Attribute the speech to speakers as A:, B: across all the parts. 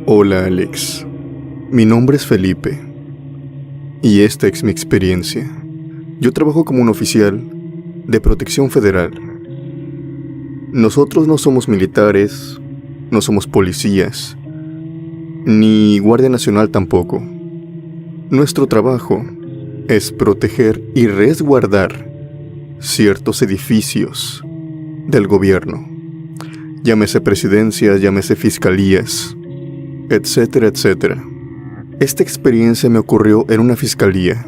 A: Hola Alex, mi nombre es Felipe y esta es mi experiencia. Yo trabajo como un oficial de protección federal. Nosotros no somos militares, no somos policías, ni Guardia Nacional tampoco. Nuestro trabajo es proteger y resguardar ciertos edificios del gobierno. Llámese presidencias, llámese fiscalías, etcétera, etcétera. Esta experiencia me ocurrió en una fiscalía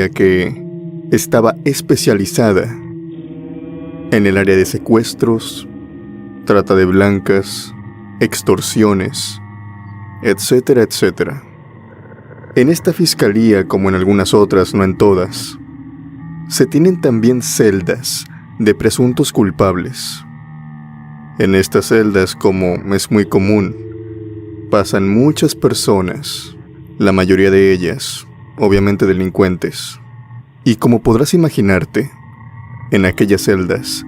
A: que estaba especializada en el área de secuestros, trata de blancas, extorsiones, etcétera, etcétera. En esta fiscalía, como en algunas otras, no en todas, se tienen también celdas de presuntos culpables. En estas celdas, como es muy común, pasan muchas personas, la mayoría de ellas, obviamente delincuentes. Y como podrás imaginarte, en aquellas celdas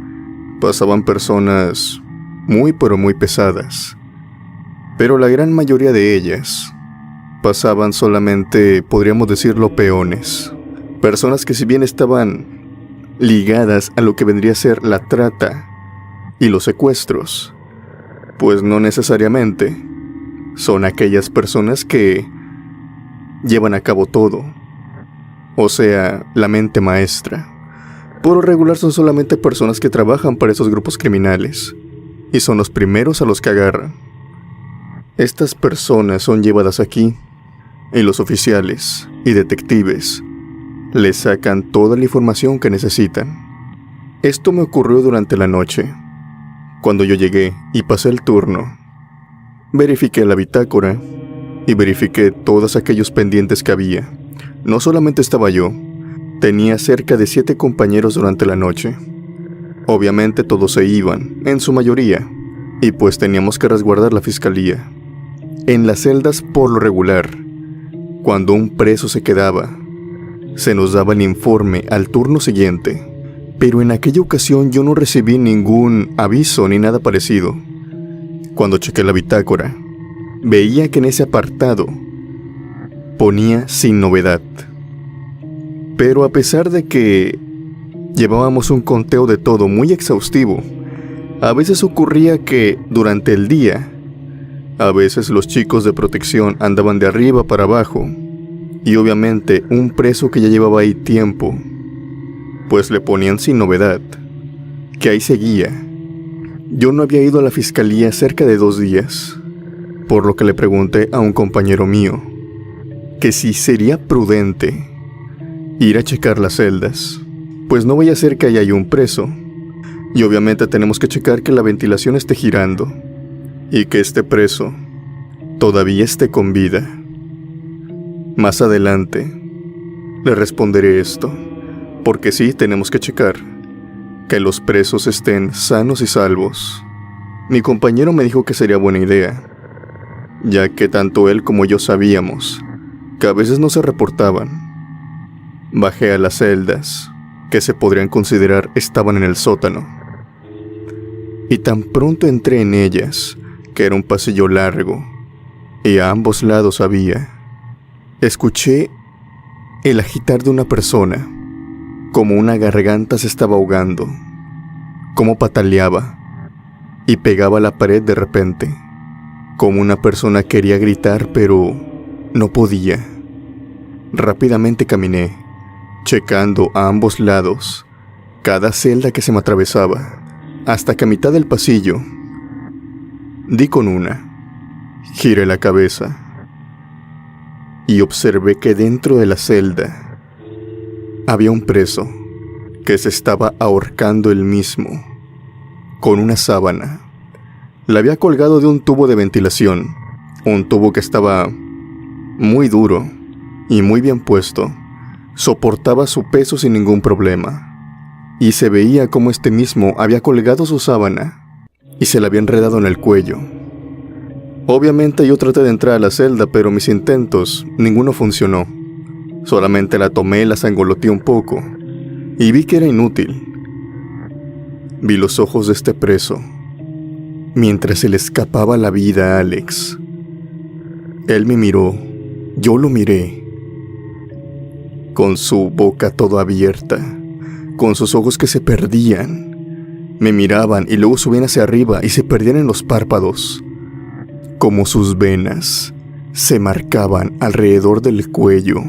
A: pasaban personas muy pero muy pesadas, pero la gran mayoría de ellas pasaban solamente, podríamos decirlo, peones. Personas que si bien estaban ligadas a lo que vendría a ser la trata y los secuestros, pues no necesariamente son aquellas personas que llevan a cabo todo, o sea, la mente maestra. Por lo regular son solamente personas que trabajan para esos grupos criminales y son los primeros a los que agarran. Estas personas son llevadas aquí y los oficiales y detectives les sacan toda la información que necesitan. Esto me ocurrió durante la noche. Cuando yo llegué y pasé el turno, verifiqué la bitácora y verifiqué todos aquellos pendientes que había. No solamente estaba yo, tenía cerca de 7 compañeros durante la noche. Obviamente todos se iban, en su mayoría, y pues teníamos que resguardar la fiscalía. En las celdas, por lo regular, cuando un preso se quedaba, se nos daba el informe al turno siguiente. Pero en aquella ocasión yo no recibí ningún aviso ni nada parecido. Cuando chequé la bitácora, veía que en ese apartado ponía sin novedad. Pero a pesar de que llevábamos un conteo de todo muy exhaustivo, a veces ocurría que durante el día, a veces los chicos de protección andaban de arriba para abajo, y obviamente un preso que ya llevaba ahí tiempo, pues le ponían sin novedad, que ahí seguía. Yo no había ido a la fiscalía cerca de 2 días, por lo que le pregunté a un compañero mío que si sería prudente ir a checar las celdas, pues no vaya a ser que ahí haya un preso, y obviamente tenemos que checar que la ventilación esté girando, y que este preso todavía esté con vida. Más adelante le responderé esto, porque sí tenemos que checar que los presos estén sanos y salvos. Mi compañero me dijo que sería buena idea, ya que tanto él como yo sabíamos que a veces no se reportaban. Bajé a las celdas, que se podrían considerar estaban en el sótano, y tan pronto entré en ellas, que era un pasillo largo, y a ambos lados escuché el agitar de una persona, como una garganta se estaba ahogando, como pataleaba y pegaba a la pared de repente, como una persona quería gritar pero no podía. Rápidamente caminé, checando a ambos lados cada celda que se me atravesaba, hasta que a mitad del pasillo di con una. Giré la cabeza y observé que dentro de la celda había un preso que se estaba ahorcando él mismo con una sábana. La había colgado de un tubo de ventilación, un tubo que estaba muy duro y muy bien puesto. Soportaba su peso sin ningún problema, y se veía como este mismo había colgado su sábana y se la había enredado en el cuello. Obviamente yo traté de entrar a la celda, pero mis intentos, ninguno funcionó. Solamente la tomé, la sangoloteé un poco y vi que era inútil. Vi los ojos de este preso mientras se le escapaba la vida a Alex. Él me miró, yo lo miré, con su boca toda abierta, con sus ojos que se perdían. Me miraban y luego subían hacia arriba y se perdían en los párpados, como sus venas se marcaban alrededor del cuello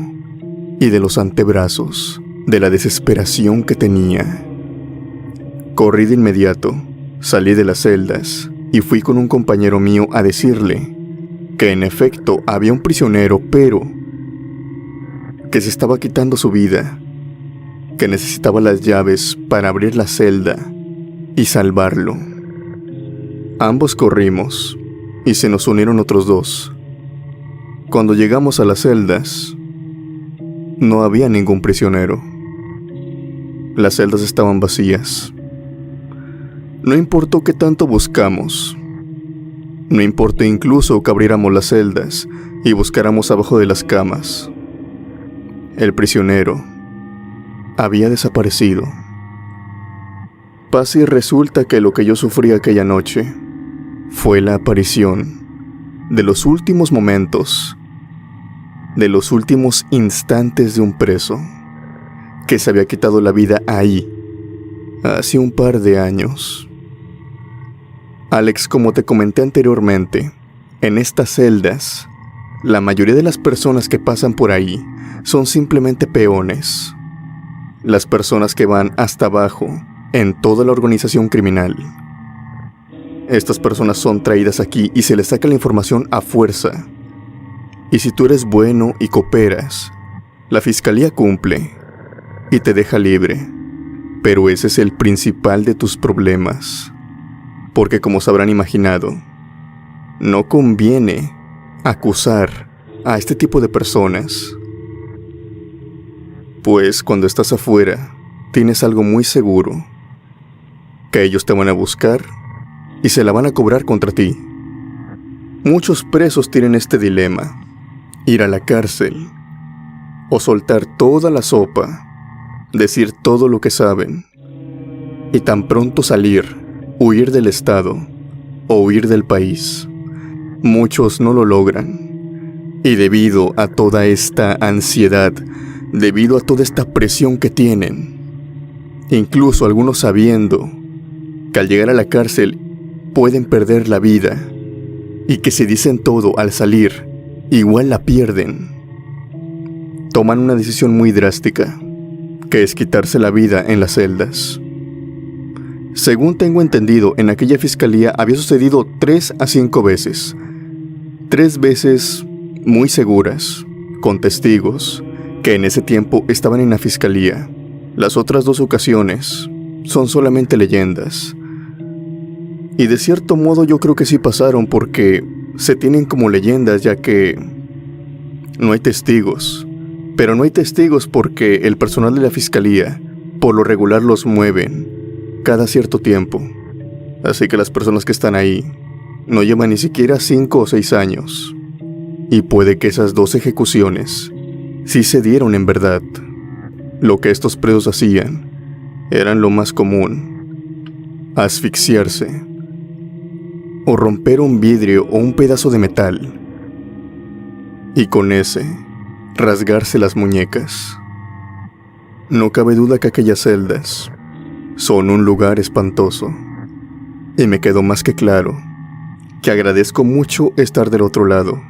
A: y de los antebrazos, de la desesperación que tenía. Corrí de inmediato, salí de las celdas y fui con un compañero mío a decirle que en efecto había un prisionero, pero que se estaba quitando su vida, que necesitaba las llaves para abrir la celda y salvarlo. Ambos corrimos y se nos unieron otros dos. Cuando llegamos a las celdas, no había ningún prisionero. Las celdas estaban vacías. No importó qué tanto buscamos. No importó incluso que abriéramos las celdas y buscáramos abajo de las camas. El prisionero había desaparecido. Pasa y resulta que lo que yo sufrí aquella noche fue la aparición de los últimos momentos, de los últimos instantes de un preso que se había quitado la vida ahí, hace un par de años. Alex, como te comenté anteriormente, en estas celdas, la mayoría de las personas que pasan por ahí son simplemente peones. Las personas que van hasta abajo en toda la organización criminal. Estas personas son traídas aquí y se les saca la información a fuerza. Y si tú eres bueno y cooperas, la fiscalía cumple y te deja libre. Pero ese es el principal de tus problemas. Porque como se habrán imaginado, no conviene acusar a este tipo de personas. Pues cuando estás afuera, tienes algo muy seguro, que ellos te van a buscar y se la van a cobrar contra ti. Muchos presos tienen este dilema: ir a la cárcel o soltar toda la sopa, decir todo lo que saben y tan pronto salir, huir del estado o huir del país. Muchos no lo logran y debido a toda esta ansiedad, debido a toda esta presión que tienen, incluso algunos sabiendo que al llegar a la cárcel pueden perder la vida y que si dicen todo al salir, igual la pierden, toman una decisión muy drástica, que es quitarse la vida en las celdas. Según tengo entendido, en aquella fiscalía había sucedido 3 a 5 veces. 3 veces muy seguras, con testigos, que en ese tiempo estaban en la fiscalía. Las otras 2 ocasiones son solamente leyendas. Y de cierto modo yo creo que sí pasaron porque se tienen como leyendas, ya que no hay testigos. Pero no hay testigos porque el personal de la fiscalía por lo regular los mueven cada cierto tiempo. Así que las personas que están ahí no llevan ni siquiera 5 o 6 años. Y puede que esas 2 ejecuciones sí se dieron en verdad. Lo que estos presos hacían eran lo más común: asfixiarse o romper un vidrio o un pedazo de metal y con ese rasgarse las muñecas. No cabe duda que aquellas celdas son un lugar espantoso y me quedó más que claro que agradezco mucho estar del otro lado,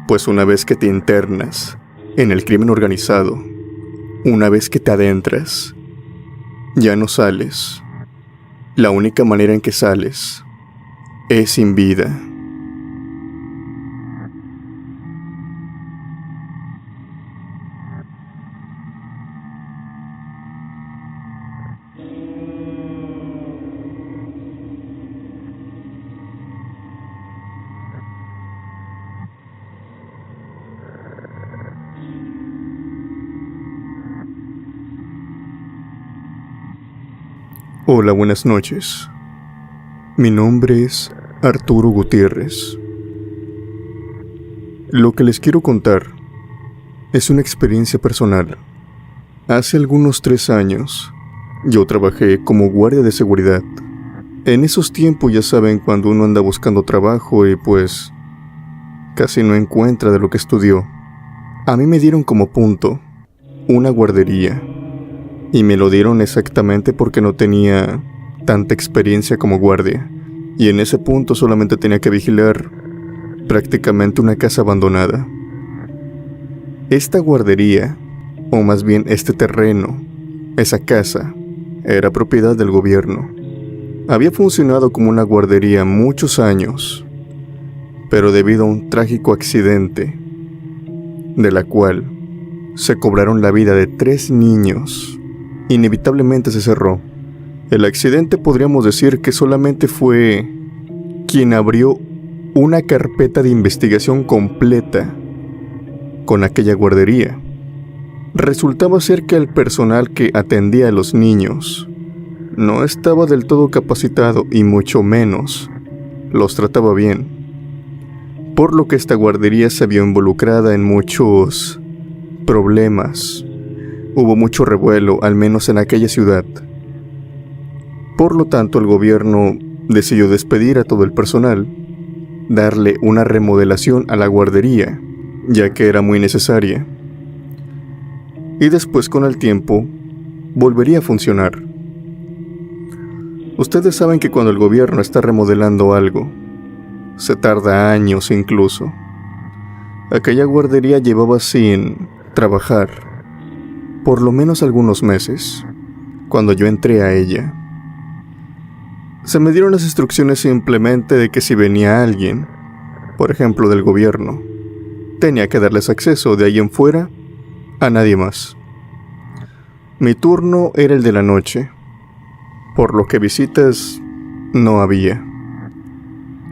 A: pues una vez que te internas en el crimen organizado, una vez que te adentras, ya no sales. La única manera en que sales es sin vida. Hola, buenas noches. Mi nombre es Arturo Gutiérrez. Lo que les quiero contar es una experiencia personal. Hace algunos 3 años, yo trabajé como guardia de seguridad En esos tiempos ya saben cuando uno anda buscando trabajo y pues casi no encuentra de lo que estudió. A mí me dieron como punto una guardería y me lo dieron exactamente porque no tenía tanta experiencia como guardia y en ese punto solamente tenía que vigilar prácticamente una casa abandonada. Esta guardería, o más bien este terreno, esa casa, era propiedad del gobierno. Había funcionado como una guardería muchos años, pero debido a un trágico accidente, de la cual se cobraron la vida de 3 niños, inevitablemente se cerró. El accidente podríamos decir que solamente fue quien abrió una carpeta de investigación completa con aquella guardería. Resultaba ser que el personal que atendía a los niños no estaba del todo capacitado y mucho menos los trataba bien, por lo que esta guardería se vio involucrada en muchos problemas. Hubo mucho revuelo, al menos en aquella ciudad. Por lo tanto, el gobierno decidió despedir a todo el personal, darle una remodelación a la guardería, ya que era muy necesaria. Y después, con el tiempo, volvería a funcionar. Ustedes saben que cuando el gobierno está remodelando algo, se tarda años incluso. Aquella guardería llevaba sin trabajar por lo menos algunos meses, cuando yo entré a ella. Se me dieron las instrucciones simplemente de que si venía alguien, por ejemplo del gobierno, tenía que darles acceso, de ahí en fuera, a nadie más. Mi turno era el de la noche, por lo que visitas no había.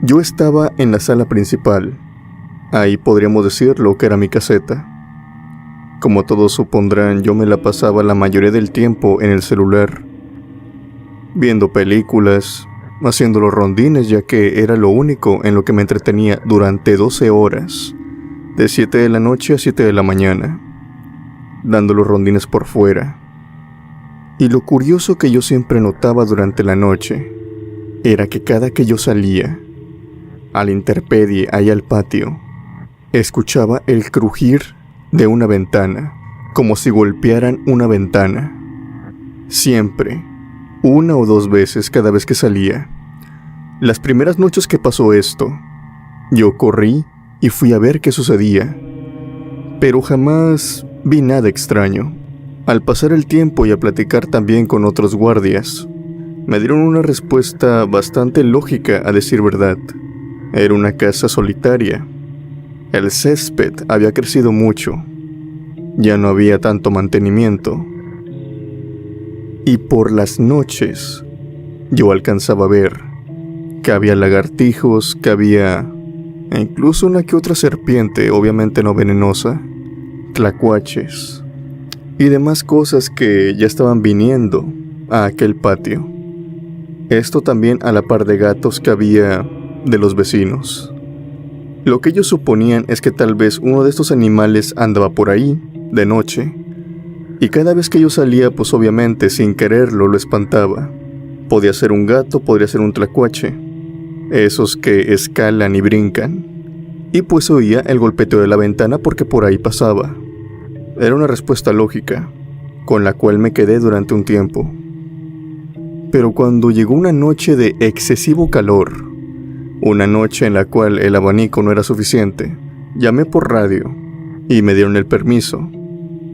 A: Yo estaba en la sala principal, ahí podríamos decir lo que era mi caseta. Como todos supondrán, yo me la pasaba la mayoría del tiempo en el celular, viendo películas, haciendo los rondines, ya que era lo único en lo que me entretenía durante 12 horas, de 7 de la noche a 7 de la mañana, dando los rondines por fuera. Y lo curioso que yo siempre notaba durante la noche era que cada que yo salía a la intemperie, allá al patio, escuchaba el crujir de una ventana, como si golpearan una ventana. Siempre, 1 o 2 veces cada vez que salía. Las primeras noches que pasó esto, yo corrí y fui a ver qué sucedía, pero jamás vi nada extraño. Al pasar el tiempo y a platicar también con otros guardias, me dieron una respuesta bastante lógica, a decir verdad. Era una casa solitaria. El césped había crecido mucho. Ya no había tanto mantenimiento. Y por las noches, yo alcanzaba a ver que había lagartijos, que había incluso una que otra serpiente, obviamente no venenosa, tlacuaches y demás cosas que ya estaban viniendo a aquel patio. Esto también a la par de gatos que había de los vecinos. Lo que ellos suponían es que tal vez uno de estos animales andaba por ahí, de noche, y cada vez que yo salía, pues obviamente sin quererlo lo espantaba. Podía ser un gato, podría ser un tlacuache, esos que escalan y brincan, y pues oía el golpeteo de la ventana porque por ahí pasaba. Era una respuesta lógica, con la cual me quedé durante un tiempo. Pero cuando llegó una noche de excesivo calor, una noche en la cual el abanico no era suficiente, llamé por radio y me dieron el permiso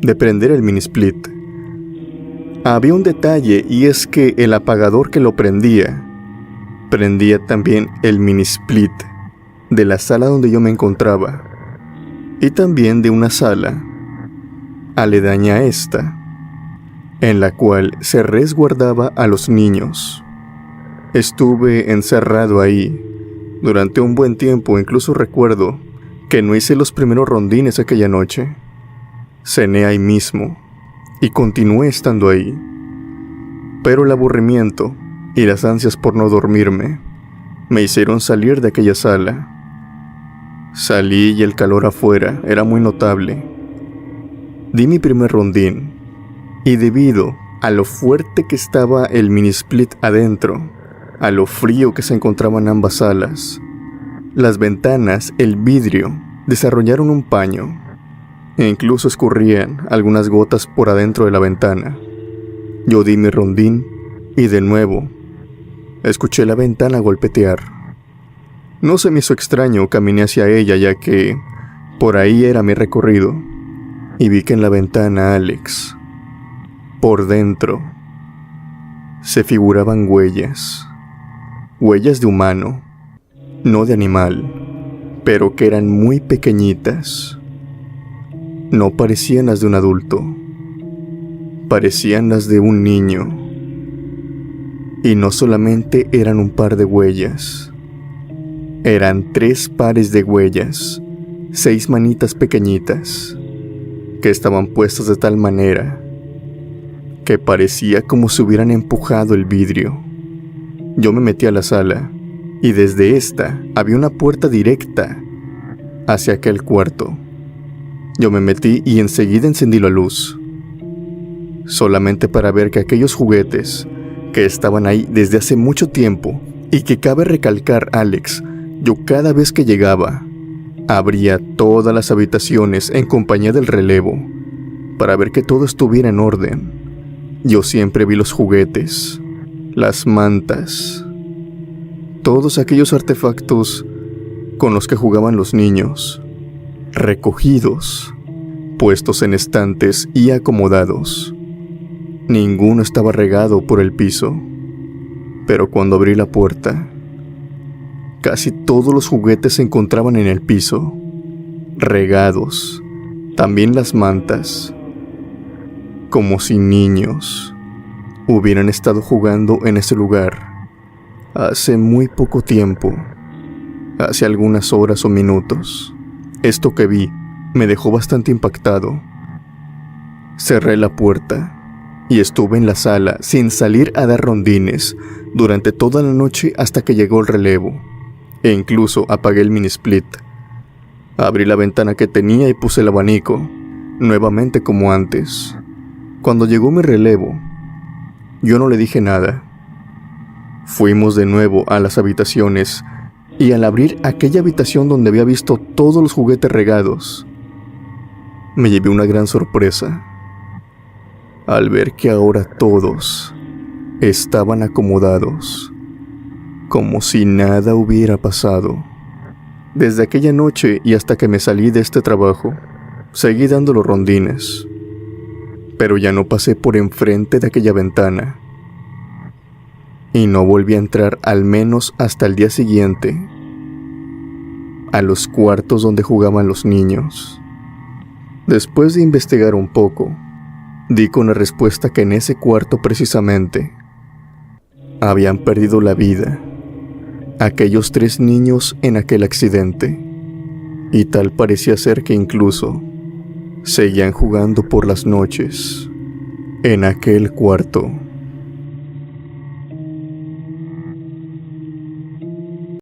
A: de prender el mini split. Había un detalle, y es que el apagador que lo prendía también el mini split de la sala donde yo me encontraba, y también de una sala aledaña a esta, en la cual se resguardaba a los niños. Estuve encerrado ahí durante un buen tiempo. Incluso recuerdo que no hice los primeros rondines aquella noche. Cené ahí mismo y continué estando ahí. Pero el aburrimiento y las ansias por no dormirme me hicieron salir de aquella sala. Salí y el calor afuera era muy notable. Di mi primer rondín, y debido a lo fuerte que estaba el mini split adentro, a lo frío que se encontraban ambas salas. Las ventanas, el vidrio, desarrollaron un paño, e incluso escurrían algunas gotas por adentro de la ventana. Yo di mi rondín y de nuevo escuché la ventana golpetear. No se me hizo extraño, caminé hacia ella ya que por ahí era mi recorrido, y vi que en la ventana Alex, por dentro, se figuraban huellas de humano, no de animal, pero que eran muy pequeñitas. No parecían las de un adulto, parecían las de un niño. Y no solamente eran un par de huellas, eran 3 pares de huellas, 6 manitas pequeñitas, que estaban puestas de tal manera que parecía como si hubieran empujado el vidrio. Yo me metí a la sala, y desde esta había una puerta directa hacia aquel cuarto. Yo me metí y enseguida encendí la luz, solamente para ver que aquellos juguetes que estaban ahí desde hace mucho tiempo, y que cabe recalcar, Alex, yo cada vez que llegaba, abría todas las habitaciones en compañía del relevo, para ver que todo estuviera en orden. Yo siempre vi los juguetes, las mantas, todos aquellos artefactos con los que jugaban los niños, recogidos, puestos en estantes y acomodados. Ninguno estaba regado por el piso, pero cuando abrí la puerta, casi todos los juguetes se encontraban en el piso, regados, también las mantas, como si niños hubieran estado jugando en ese lugar hace muy poco tiempo, hace algunas horas o minutos. Esto que vi me dejó bastante impactado. Cerré la puerta y estuve en la sala sin salir a dar rondines durante toda la noche hasta que llegó el relevo, e incluso apagué el mini split. Abrí la ventana que tenía y puse el abanico, nuevamente como antes. Cuando llegó mi relevo, yo no le dije nada. Fuimos de nuevo a las habitaciones, y al abrir aquella habitación donde había visto todos los juguetes regados, me llevé una gran sorpresa al ver que ahora todos estaban acomodados, como si nada hubiera pasado. Desde aquella noche y hasta que me salí de este trabajo, seguí dando los rondines, pero ya no pasé por enfrente de aquella ventana, y no volví a entrar al menos hasta el día siguiente a los cuartos donde jugaban los niños. Después de investigar un poco, di con la respuesta que en ese cuarto precisamente habían perdido la vida aquellos 3 niños en aquel accidente, y tal parecía ser que incluso seguían jugando por las noches en aquel cuarto.